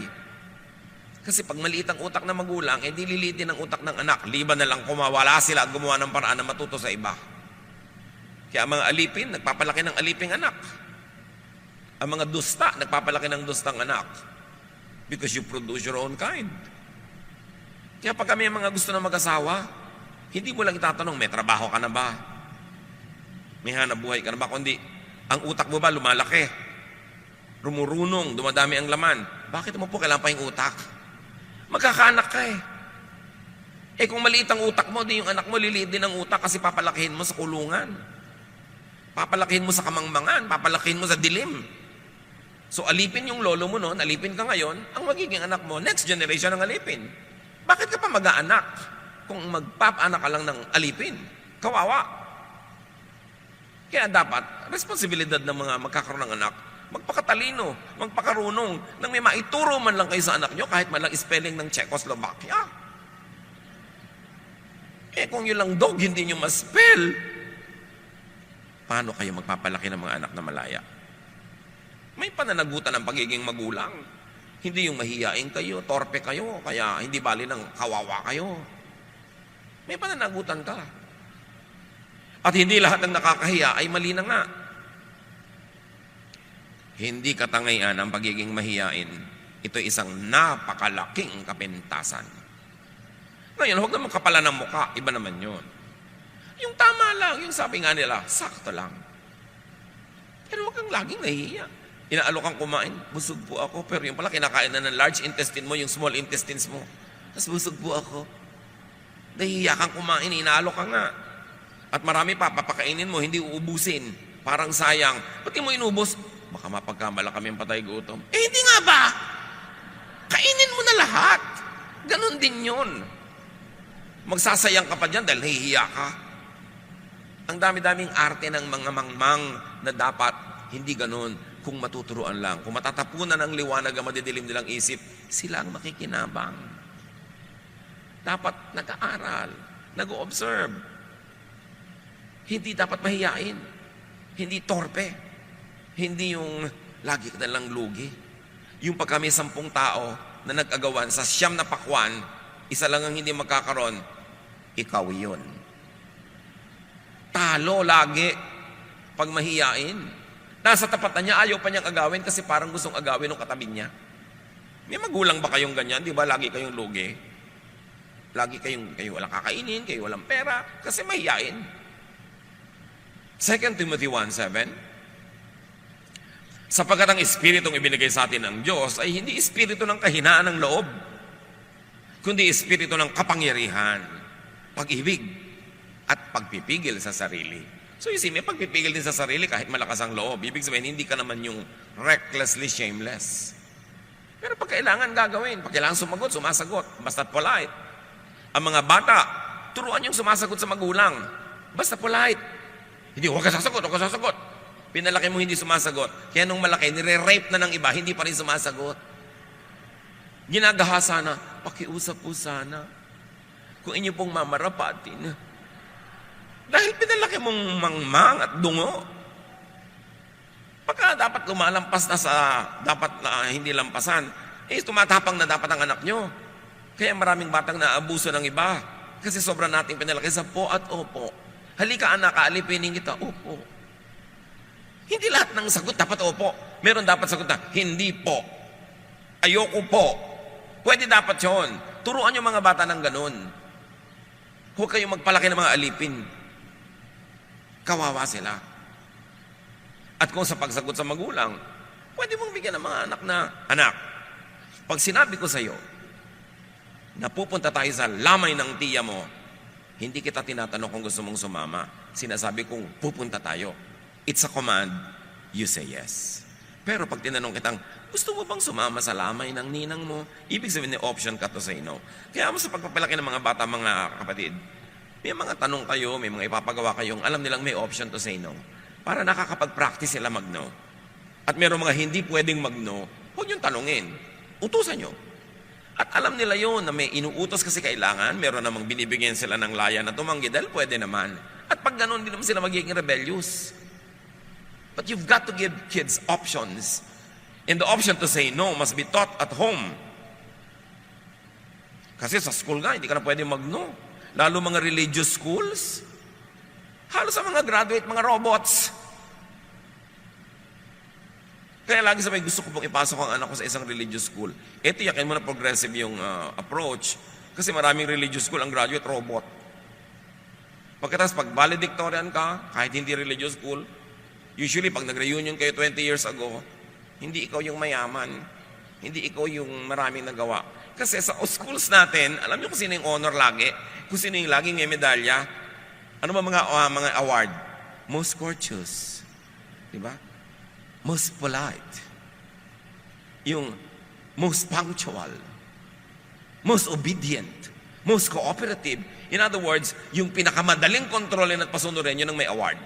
Kasi pag maliit ang utak ng magulang, eh di lilitin ang utak ng anak. Liban na lang kumawala sila at gumawa ng paraan na matuto sa iba. Kaya ang mga alipin, nagpapalaki ng aliping anak. Ang mga dusta, nagpapalaki ng dustang anak. Because you produce your own kind. Kaya pag kami mga gusto na mag-asawa, hindi mo lang itatanong, may trabaho ka na ba? May hanap buhay ka na ba? Kundi, ang utak mo ba lumalaki? Rumurunong, dumadami ang laman. Bakit mo po kailangan pa yung utak? Magkakaanak ka eh. Eh kung maliit ang utak mo, di yung anak mo liliit din ang utak kasi papalakihin mo sa kulungan. Papalakihin mo sa kamangmangan, papalakihin mo sa dilim. So alipin yung lolo mo noon, alipin ka ngayon, ang magiging anak mo, next generation ang alipin. Bakit ka pa mag-aanak kung magpapaanak ka lang ng alipin? Kawawa. Kaya dapat, responsibilidad ng mga magkakaroon ng anak, magpakatalino, magpakarunong, nang may maituro man lang kayo sa anak nyo, kahit man lang spelling ng Czechoslovakia. Eh kung yun lang dog, hindi nyo ma-spell, paano kayo magpapalaki ng mga anak na malaya? May pananagutan ng pagiging magulang. Hindi yung mahiyain kayo, torpe kayo, kaya hindi bali ng kawawa kayo. May pananagutan ka. At hindi lahat ng nakakahiya ay mali na nga. Hindi katangayan ang pagiging mahiyain. Ito isang napakalaking kapintasan. Ngayon, huwag naman kapala ng muka, iba naman yun. Yung tama lang, yung sabi nga nila, sakto lang. Pero huwag kang laging nahihiya. Inaalok kang kumain, busog po ako. Pero yung pala, kinakain na ng large intestine mo, yung small intestines mo. Tapos busog po ako. Nahihiya kang kumain, inaalok ka nga. At marami pa, papakainin mo, hindi uubusin. Parang sayang. Ba't di mo inubos? Baka mapagkamala kami ang patay gutom. Hindi nga ba? Kainin mo na lahat. Ganon din yun. Magsasayang ka pa dyan dahil nahihiya ka. Ang dami-daming arte ng mga mangmang na dapat hindi ganon kung matuturuan lang. Kung matatapunan ang liwanag ang madidilim nilang isip, sila ang makikinabang. Dapat nag-aaral, nag-observe. Hindi dapat mahiyain. Hindi torpe. Hindi yung lagi ka nalang lugi. Yung pag kami 10 tao na nag-agawan sa 9 na pakwan, isa lang ang hindi magkakaroon, ikaw yun. Talo lagi pag mahiyain. Nasa tapat na niya, ayaw pa niyang agawin kasi parang gustong agawin ng katabi niya. May magulang ba kayong ganyan? Di ba lagi kayong lugi? Lagi kayo walang kakainin, kayo walang pera, kasi mahiyain. 2 Timothy 1:7, sapagkat ang Espiritong ibinigay sa atin ng Diyos ay hindi Espiritu ng kahinaan ng loob, kundi Espiritu ng kapangyarihan, pag-ibig, at pagpipigil sa sarili. So you see, may pagpipigil din sa sarili kahit malakas ang loob. Ibig sabihin, hindi ka naman yung recklessly shameless. Pero pag kailangan gagawin, pag kailangan sumagot, sumasagot. Basta polite. Ang mga bata, turuan yung sumasagot sa magulang. Basta polite. Hindi, huwag ka sasagot, huwag ka sasagot. Pinalaki mo hindi sumasagot. Kaya nung malaki, nire-rape na ng iba, hindi pa rin sumasagot. Ginagahasa na, pakiusap po sana. Kung inyo pong mamarapatin, dahil pinalaki mong mangmang at dungo. Pagka dapat lumalampas na sa dapat na hindi lampasan, tumatapang na dapat ang anak nyo. Kaya maraming batang naabuso ng iba. Kasi sobrang nating pinalaki sa po at opo. Halika anak, aalipinin kita, opo. Hindi lahat ng sagot dapat opo. Meron dapat sagot na, hindi po. Ayoko po. Pwede dapat yun. Turuan yung mga bata ng ganun. Huwag kayong magpalaki ng mga alipin. Kawawa sila. At kung sa pagsagot sa magulang, pwede mong bigyan ng mga anak na, anak, pag sinabi ko sa iyo, na pupunta tayo sa lamay ng tiya mo, hindi kita tinatanong kung gusto mong sumama. Sinasabi kong pupunta tayo. It's a command, you say yes. Pero pag tinanong kitang, gusto mo bang sumama sa lamay ng ninang mo? Ibig sabihin may option ka to say no. Kaya mo sa pagpapalaki ng mga bata, mga kapatid, may mga tanong kayo, may mga ipapagawa kayong alam nilang may option to say no. Para nakakapag-practice sila mag-no. At meron mga hindi pwedeng mag-no, huwag niyong tanungin. Utusan niyo. At alam nila yon na may inuutos kasi kailangan, meron namang binibigyan sila ng laya na tumanggi dahil pwede naman. At pag ganun, hindi naman sila magiging rebellious. But you've got to give kids options. And the option to say no must be taught at home. Kasi sa school nga, hindi ka na pwede mag-no. Lalo mga religious schools. Halos sa mga graduate, mga robots. Kaya lagi sabay, gusto ko pong ipasok ang anak ko sa isang religious school. Ito, yakin mo na progressive yung approach. Kasi maraming religious school, ang graduate, robot. Pagkatapos, pag valedictorian ka, kahit hindi religious school, usually, pag nag-reunion kayo 20 years ago, hindi ikaw yung mayaman. Hindi ikaw yung maraming nagawa. Kasi sa schools natin, alam niyo kung sino yung honor lagi? Kung sino yung laging may medalya? Ano ba mga award? Most courteous. Diba? Most polite. Yung most punctual. Most obedient. Most cooperative. In other words, yung pinakamadaling kontrolin at pasunurin, yun ang may award.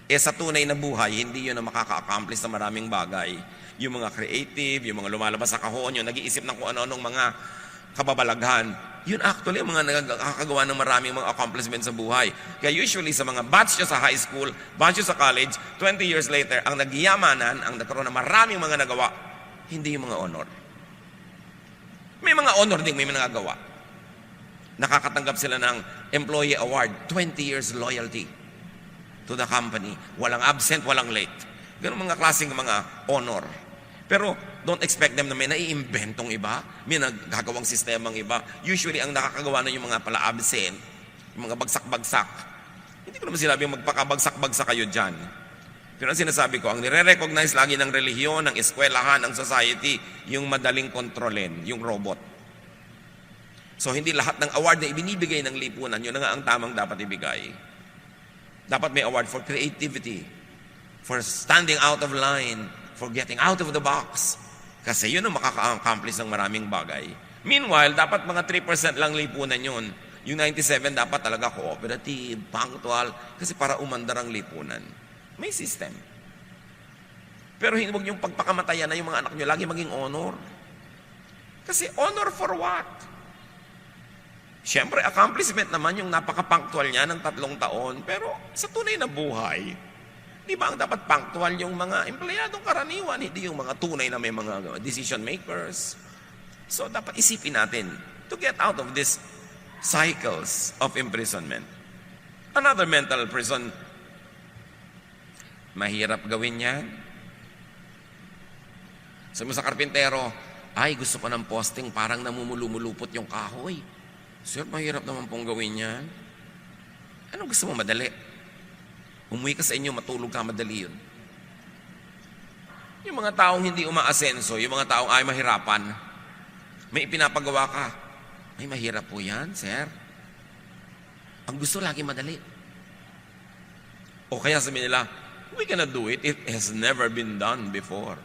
Sa tunay na buhay, hindi yun ang makaka-accomplish sa maraming bagay. Yung mga creative, yung mga lumalabas sa kahon, yung nag-iisip ng kung ano-anong mga kababalaghan, yun actually ang mga nakakagawa ng maraming mga accomplishments sa buhay. Kaya usually sa mga batch nyo sa high school, batch nyo sa college, 20 years later, ang nagyamanan, ang nagkaroon ng maraming mga nagawa, hindi yung mga honor. May mga honor din, may mga nagawa. Nakakatanggap sila ng employee award, 20 years loyalty to the company. Walang absent, walang late. Ganun mga klaseng mga honor. Pero don't expect them na may naiimbentong iba, may nagagawang sistemang iba. Usually, ang nakakagawa na yung mga pala absent, yung mga bagsak-bagsak. Hindi ko naman sinabi magpakabagsak-bagsak kayo dyan. Pero ang sinasabi ko, ang nire-recognize lagi ng relihiyon, ng eskwelahan, ng society, yung madaling kontrolin, yung robot. So hindi lahat ng award na ibinibigay ng lipunan, yun na nga ang tamang dapat ibigay. Dapat may award for creativity, for standing out of line, for getting out of the box. Kasi yun ang makaka-accomplish ng maraming bagay. Meanwhile, dapat mga 3% lang lipunan yun. Yung 97 dapat talaga cooperative, punctual, kasi para umandar ang lipunan. May system. Pero huwag niyong pagpakamatayan na yung mga anak niyo lagi maging honor. Kasi honor for what? Siyempre, accomplishment naman yung napaka-punctual niya ng 3 taon. Pero sa tunay na buhay, di ba ang dapat punctual yung mga empleyadong karaniwan, hindi yung mga tunay na may mga decision makers. So dapat isipin natin to get out of these cycles of imprisonment. Another mental prison, mahirap gawin yan. Sabi mo sa karpintero, ay gusto ko ng posting parang namumulumulupot yung kahoy. Sir, mahirap naman pong gawin yan. Anong gusto mo, madali? Umuwi ka sa inyo, matulog ka, madali yun. Yung mga taong hindi umaasenso, yung mga taong ay mahirapan, may ipinapagawa ka. Ay, mahirap po yan, sir. Ang gusto lagi madali. O kaya sabihin nila, we cannot do it. It has never been done before.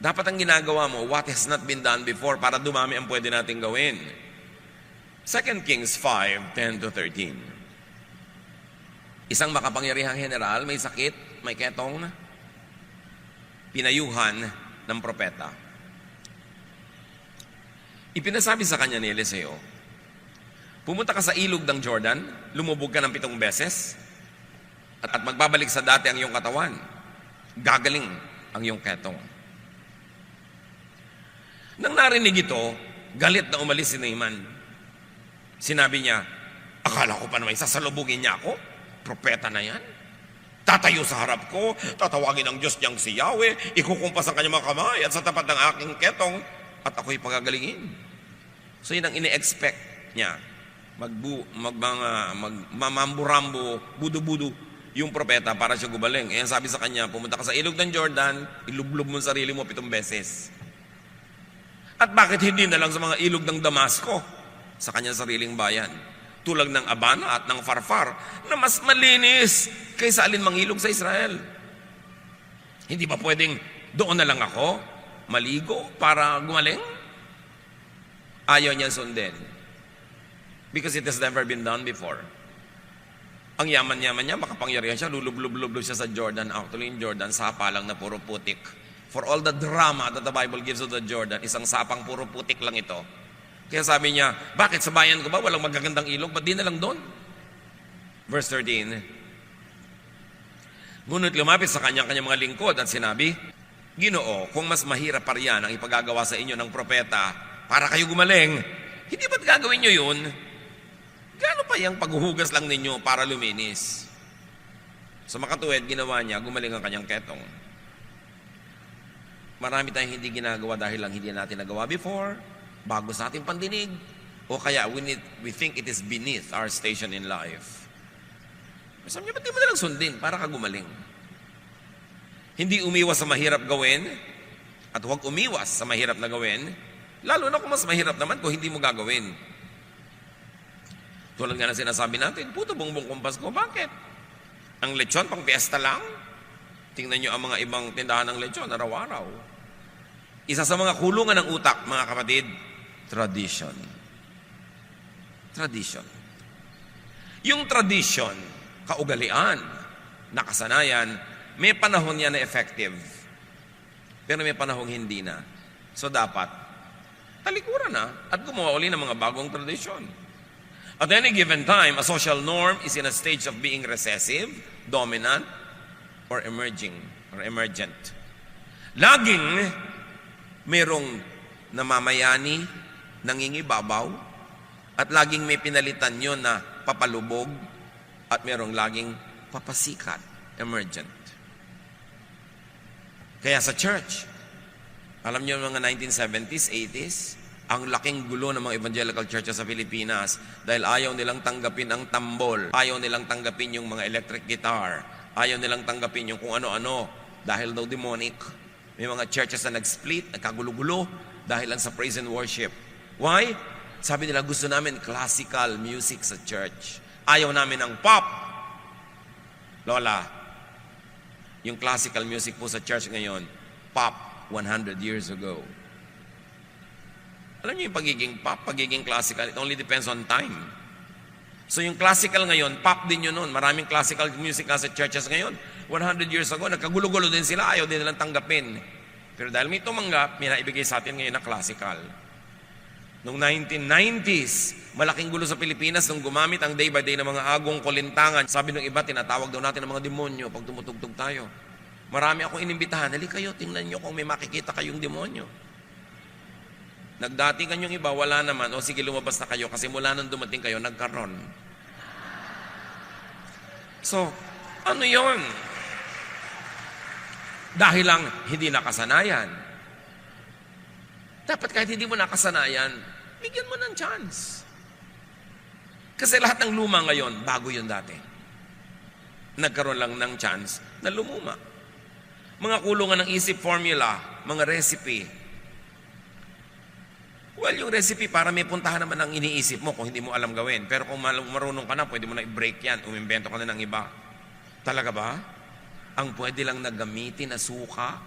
Dapat ang ginagawa mo, what has not been done before para dumami ang pwede natin gawin. 2 Kings 5:10-13. Isang makapangyarihang general, may sakit, may ketong, pinayuhan ng propeta. Ipinasabi sa kanya ni Eliseo, pumunta ka sa ilog ng Jordan, lumubog ka ng 7 beses, at magbabalik sa dati ang iyong katawan. Gagaling ang iyong ketong. Nang narinig ito, galit na umalis si Naaman. Sinabi niya, akala ko pa naman sasalubugin niya ako? Propeta na yan? Tatayo sa harap ko, tatawagin ang Diyos niyang si Yahweh, ikukumpas ang kanyang mga kamay at sa tapat ng aking ketong, at ako'y pagagalingin. So yun ang ine-expect niya. Mamamburambo, budu-budu, yung propeta para siya gumaling. Eh, sabi sa kanya, pumunta ka sa ilog ng Jordan, ilublob mo sarili mo 7 beses. At bakit hindi na lang sa mga ilog ng Damasco, sa kanyang sariling bayan, tulad ng Abana at ng Farfar, na mas malinis kaysa alinmang ilog sa Israel? Hindi ba pwedeng doon na lang ako maligo para gumaling? Ayaw niya sundin. Because it has never been done before. Ang yaman-yaman niya, makapangyarihan siya, lulub-lub-lub siya sa Jordan. Actually, in Jordan, sapa lang na puro putik. For all the drama that the Bible gives of the Jordan, isang sapang puro putik lang ito. Kaya sabi niya, bakit sa bayan ko ba walang magagandang ilog? Ba't di na lang doon? Verse 13. Ngunit lumapit sa kanyang mga lingkod at sinabi, Ginoo, kung mas mahirap pa riyan ang ipagagawa sa inyo ng propeta para kayo gumaling, hindi ba't gagawin nyo yun? Gaano pa yung paghuhugas lang ninyo para luminis? Sa makatuwid, ginawa niya, gumaling ang kanyang ketong. Marami tayong hindi ginagawa dahil lang hindi natin nagawa before, bago sa ating pandinig, o kaya we think it is beneath our station in life. Sabi niya, ba't di mo nalang sundin para ka gumaling? Hindi umiwas sa mahirap gawin, at huwag umiwas sa mahirap na gawin, lalo na kung mas mahirap naman kung hindi mo gagawin. Tulad nga na sinasabi natin, puto bongbong kumpas ko, bakit? Ang lechon pang fiesta lang? Tingnan nyo ang mga ibang tindahan ng lechon araw-araw. Isa sa mga kulungan ng utak, mga kapatid, tradition. Tradition. Yung tradition, kaugalian, nakasanayan, may panahon yan na effective. Pero may panahon hindi na. So dapat, talikuran na at gumawa uli ng mga bagong tradition. At any given time, a social norm is in a stage of being recessive, dominant, or emerging, or emergent. Laging merong namamayani, nangingibabaw, at laging may pinalitan yun na papalubog, at merong laging papasikat, emergent. Kaya sa church, alam niyo mga 1970s, 80s, ang laking gulo ng mga evangelical churches sa Pilipinas dahil ayaw nilang tanggapin ang tambol, ayaw nilang tanggapin yung mga electric guitar, Ayaw nilang tanggapin yung kung ano-ano dahil daw demonic. May mga churches na nag-split, nagkagulo-gulo dahil lang sa praise and worship. Why? Sabi nila, gusto namin classical music sa church. Ayaw namin ng pop. Lola, yung classical music po sa church ngayon, pop 100 years ago. Alam niyo yung pagiging pop, pagiging classical, it only depends on time. So yung classical ngayon, pop din yun noon. Maraming classical music na sa churches ngayon. 100 years ago, nagkagulo-gulo din sila, ayaw din nilang tanggapin. Pero dahil may tumanggap, may naibigay sa atin ngayon na classical. Noong 1990s, malaking gulo sa Pilipinas nung gumamit ang day by day ng mga agong kulintangan. Sabi ng iba, tinatawag daw natin ng mga demonyo pag tumutugtog tayo. Marami akong inimbitahan, hali kayo, tingnan nyo kung may makikita kayong demonyo. Nagdatingan yung iba, wala naman. O sige, lumabas na kayo kasi mula nung dumating kayo, nagkaroon. So, ano yon? Dahil lang hindi nakasanayan. Dapat kahit hindi mo nakasanayan, bigyan mo ng chance. Kasi lahat ng luma ngayon, bago yun dati. Nagkaroon lang ng chance na lumuma. Mga kulungan ng isip formula, mga recipe. Well, yung recipe para may puntahan naman ang iniisip mo kung hindi mo alam gawin. Pero kung marunong ka na, pwede mo na i-break yan. Umimbento ka na ng iba. Talaga ba? Ang pwede lang na gamitin na suka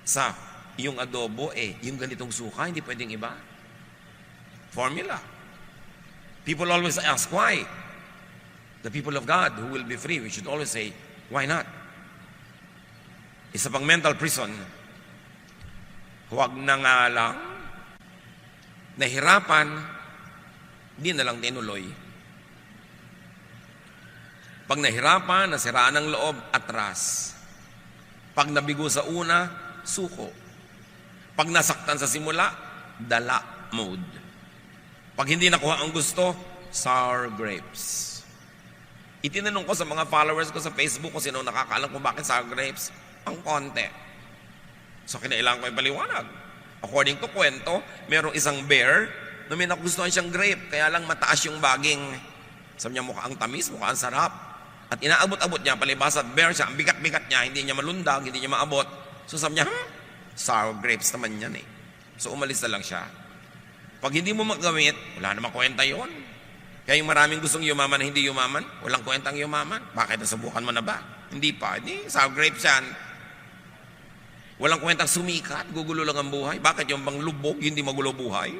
sa yung adobo, yung ganitong suka, hindi pwedeng iba. Formula. People always ask, why? The people of God who will be free, we should always say, why not? Isa pang mental prison. Huwag na nga lang nahirapan, di na lang tinuloy. Pag nahirapan, nasiraan ang loob, atras. Pag nabigo sa una, suko. Pag nasaktan sa simula, dala mode. Pag hindi nakuha ang gusto, sour grapes. Itinanong ko sa mga followers ko sa Facebook kung sino nakakaalam kung bakit sour grapes. Ang konti. So kinailangan ko yung paliwanag. According to kwento, merong isang bear na may nagustuhan siyang grape, kaya lang mataas yung baging. Sabi niya, mukhang tamis, mukhang sarap. At inaabot-abot niya, palibas at bear siya, ang bigat-bigat niya, hindi niya malundag, hindi niya maabot. So sabi niya, sour grapes naman yan eh. So umalis na lang siya. Pag hindi mo magamit, wala namang kwenta yun. Kaya yung maraming gustong yumaman na hindi yumaman, walang kwentang yumaman. Bakit nasubukan mo na ba? Hindi pa. Hindi, sour grapes yan. Walang kwentang sumikat, gugulo lang ang buhay. Bakit yung bang lubog, hindi magulo buhay?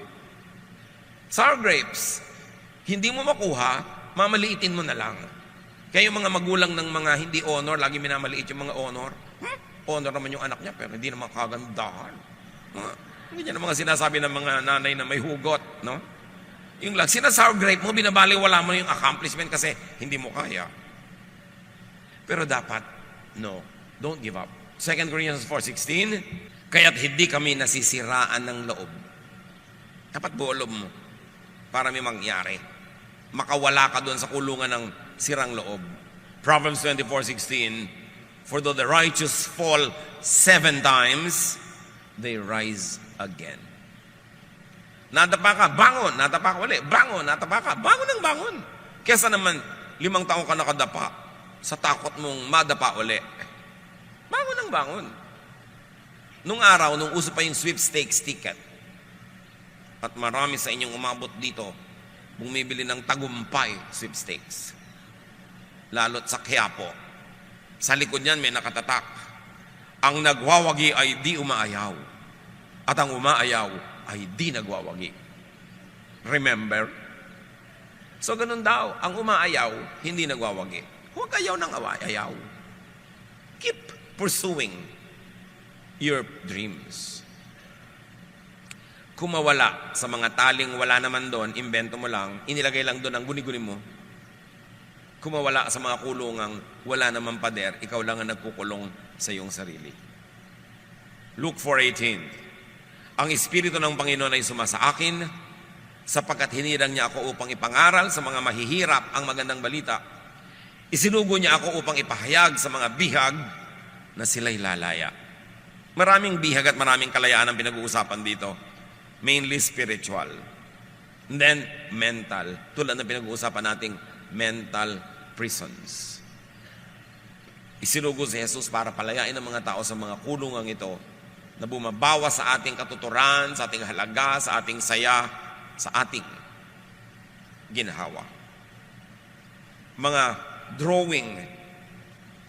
Sour grapes, hindi mo makuha, mamaliitin mo na lang. Kaya yung mga magulang ng mga hindi honor, lagi minamaliit yung mga honor. Honor naman yung anak niya, pero hindi naman kagandahan. Hindi niya naman sinasabi ng mga nanay na may hugot, no? Yung lang, sour grape mo, binabaliwala mo yung accomplishment kasi hindi mo kaya. Pero dapat, no, don't give up. 2 Corinthians 4:16, kaya't hindi kami nasisiraan ng loob. Dapat buolob mo para may mangyari. Makawala ka doon sa kulungan ng sirang loob. Proverbs 24:16, for though the righteous fall 7 times, they rise again. Nadapa ka, bangon, nadapa ka uli, bangon, nadapa ka, bangon ng bangon. Kesa naman, 5 taon ka nakadapa sa takot mong madapa uli. Bangon ng bangon. Nung araw, nung uso pa yung sweepstakes ticket, at marami sa inyong umabot dito, bumibili ng tagumpay sweepstakes. Lalo't sa Quiapo. Sa likod niyan may nakatatak. Ang nagwawagi ay di umaayaw. At ang umaayaw ay di nagwawagi. Remember? So ganun daw, ang umaayaw, hindi nagwawagi. Huwag ayaw ng ayaw. Keep pursuing your dreams. Kung mawala sa mga taling wala naman doon, invento mo lang, inilagay lang doon ang guni-guni mo. Kung mawala sa mga kulungang wala naman pader, ikaw lang ang nagkukulong sa iyong sarili. Luke 4:18, ang Espiritu ng Panginoon ay sumasa akin, sapagkat hinirang niya ako upang ipangaral sa mga mahihirap ang magandang balita. Isinugo niya ako upang ipahayag sa mga bihag na sila'y lalaya. Maraming bihag at maraming kalayaan ang pinag-uusapan dito. Mainly spiritual. And then, mental. Tulad ng pinag-uusapan nating mental prisons. Isinugo si Jesus para palayain ang mga tao sa mga kulungang ito na bumabawas sa ating katuturan, sa ating halaga, sa ating saya, sa ating ginhawa. Mga drawing,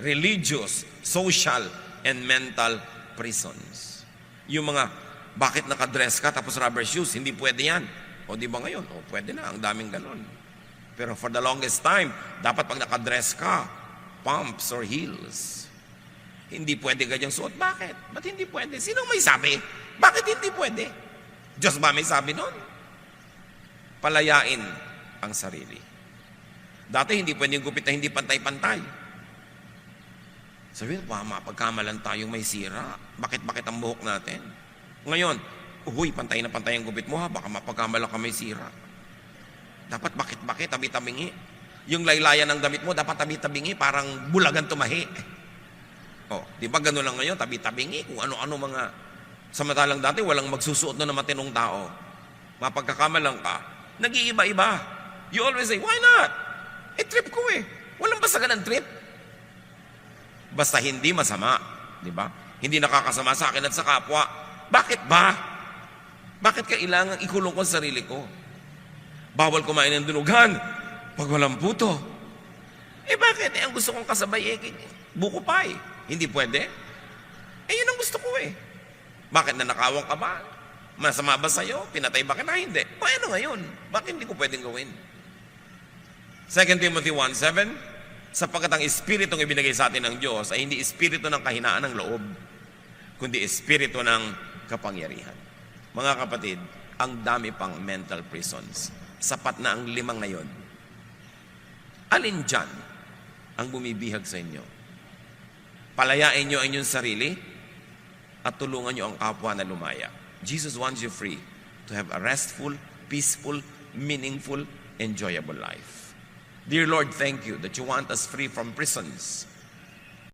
religious, social, and mental prisons. Yung mga, bakit nakadress ka tapos rubber shoes? Hindi pwede yan. O di ba ngayon? O pwede na, ang daming ganon. Pero for the longest time, dapat pag nakadress ka, pumps or heels. Hindi pwede ganyang suot. Bakit? Ba't hindi pwede? Sinong may sabi? Bakit hindi pwede? Diyos ba may sabi nun? Palayain ang sarili. Dati hindi pwedeng gupit na hindi pantay-pantay. Sabihin, mapagkamalan tayong may sira. Bakit ang buhok natin? Ngayon, uy, pantay na pantay ang gupit mo ha, baka mapagkamalan ka may sira. Dapat bakit, tabi-tabingi. Yung laylayan ng damit mo, dapat tabi-tabingi, parang bulagan tumahi. O, di ba gano'n lang ngayon, tabi-tabingi, kung ano-ano mga, samantalang dati, walang magsusuot na matinong tao. Mapagkakamalan ka, nag-iiba-iba. You always say, why not? Trip ko eh. Walang basagan ng trip. Basta hindi masama, di ba? Hindi nakakasama sa akin at sa kapwa. Bakit ba? Bakit kailangan ikulong ko sa sarili ko? Bawal kumain ng dunugan pag walang puto. Bakit? Ang gusto kong kasabay buko pie. Hindi pwede? Yun ang gusto ko eh. Bakit nanakawang ka ba? Masama ba sa'yo? Pinatay ba ka na? Hindi. Ano ngayon? Bakit hindi ko pwedeng gawin? 2 Timothy 1:7, sapagkat ang espiritong ibinigay sa atin ng Diyos ay hindi espiritu ng kahinaan ng loob, kundi espiritu ng kapangyarihan. Mga kapatid, ang dami pang mental prisons. Sapat na ang 5 ngayon. Alin dyan ang bumibihag sa inyo? Palayain nyo ang inyong sarili at tulungan nyo ang kapwa na lumaya. Jesus wants you free to have a restful, peaceful, meaningful, enjoyable life. Dear Lord, thank you that you want us free from prisons